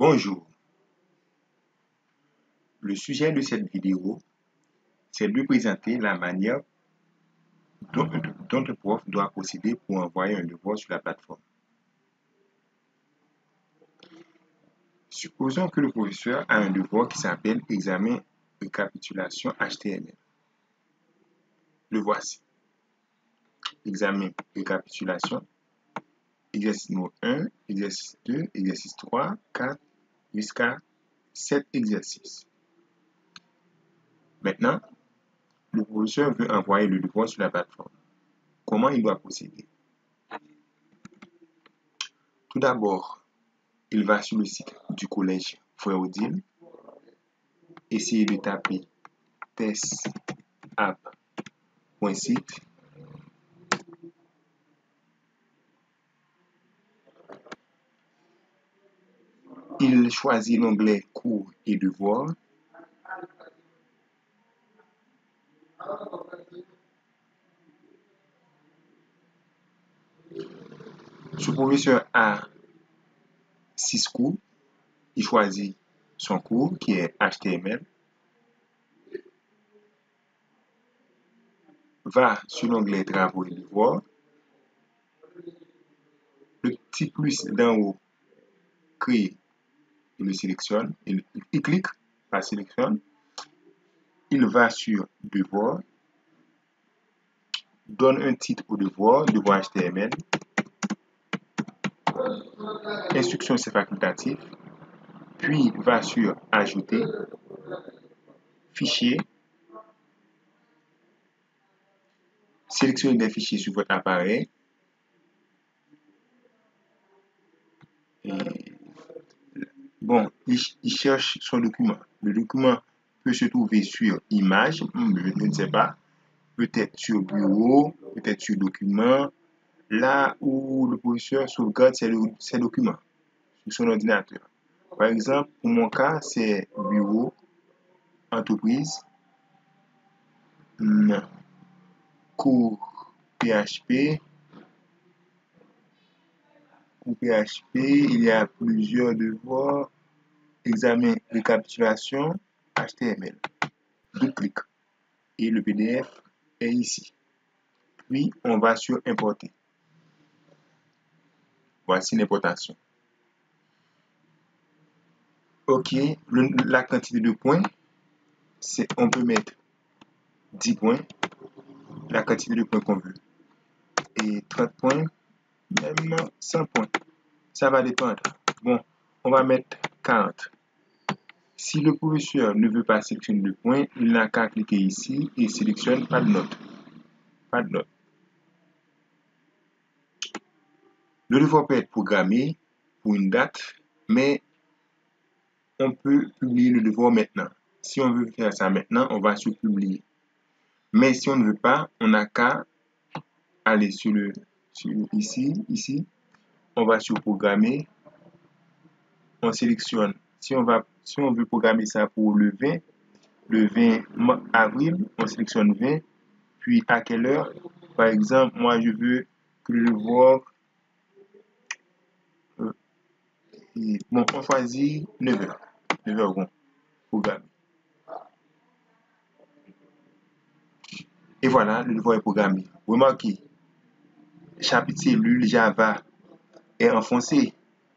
Bonjour, le sujet de cette vidéo, c'est de présenter la manière dont le prof doit procéder pour envoyer un devoir sur la plateforme. Supposons que le professeur a un devoir qui s'appelle examen récapitulation HTML. Le voici. Examen récapitulation, exercice numéro 1, exercice 2, exercice 3, 4, jusqu'à 7 exercices. Maintenant, le professeur veut envoyer le devoir sur la plateforme. Comment il doit procéder? Tout d'abord, il va sur le site du collège Frère Odile, essayer de taper testapp.site. Il choisit l'onglet cours et devoirs. Ce professeur a 6 cours. Il choisit son cours qui est HTML. Va sur l'onglet travaux et devoirs. Le petit plus d'en haut, créer, il le sélectionne. Il clique, il sélectionne. Il va sur devoir. Donne un titre au devoir, devoir HTML. Instruction, c'est facultatif. Puis va sur ajouter, fichier, sélectionnez des fichiers sur votre appareil. Bon, il cherche son document. Le document peut se trouver sur image, je ne sais pas, peut-être sur bureau, peut-être sur document, là où le professeur sauvegarde ses documents sur son ordinateur. Par exemple, pour mon cas, c'est bureau, entreprise, cours PHP. Pour PHP, il y a plusieurs devoirs. Examen récapitulation HTML. Deux clics et le PDF est ici. Puis, on va sur importer. Voici l'importation. OK, la quantité de points, on peut mettre 10 points, la quantité de points qu'on veut. Et 30 points, même 100 points. Ça va dépendre. Bon, on va mettre 40. Si le professeur ne veut pas sélectionner de points, il n'a qu'à cliquer ici et sélectionne pas de note. Pas de note. Le devoir peut être programmé pour une date, mais on peut publier le devoir maintenant. Si on veut faire ça maintenant, on va sur publier. Mais si on ne veut pas, on n'a qu'à aller ici, on va sur programmer, on sélectionne. Si on veut programmer ça pour le 20 avril, on sélectionne 20, puis à quelle heure? Par exemple, moi je veux que le devoir, bon, on choisit 9h. 9h, bon, programme. Et voilà, le devoir est programmé. Remarquez, chapitre cellule Java est enfoncé,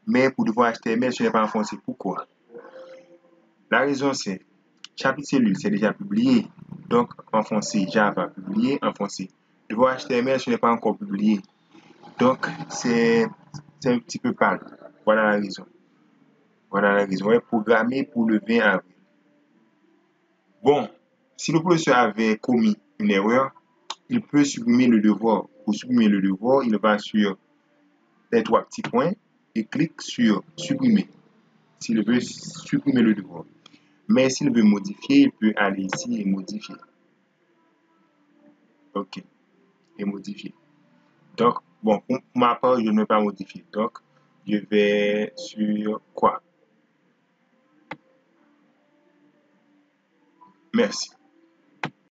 mais pour devoir HTML, ce n'est pas enfoncé. Pourquoi? La raison, c'est chapitre cellule, c'est déjà publié, donc enfoncé. Java, publié, enfoncé. Devoir HTML, ce n'est pas encore publié, donc c'est un petit peu pâle. Voilà la raison. Voilà la raison. On est programmé pour le 20 avril. Bon, si le professeur avait commis une erreur, il peut supprimer le devoir. Pour supprimer le devoir, il va sur les 3 petits points et clique sur supprimer. S'il veut supprimer le devoir. Mais s'il veut modifier, il peut aller ici et modifier. OK. Et modifier. Donc, bon, pour ma part, je ne vais pas modifier. Donc, je vais sur quoi? Merci.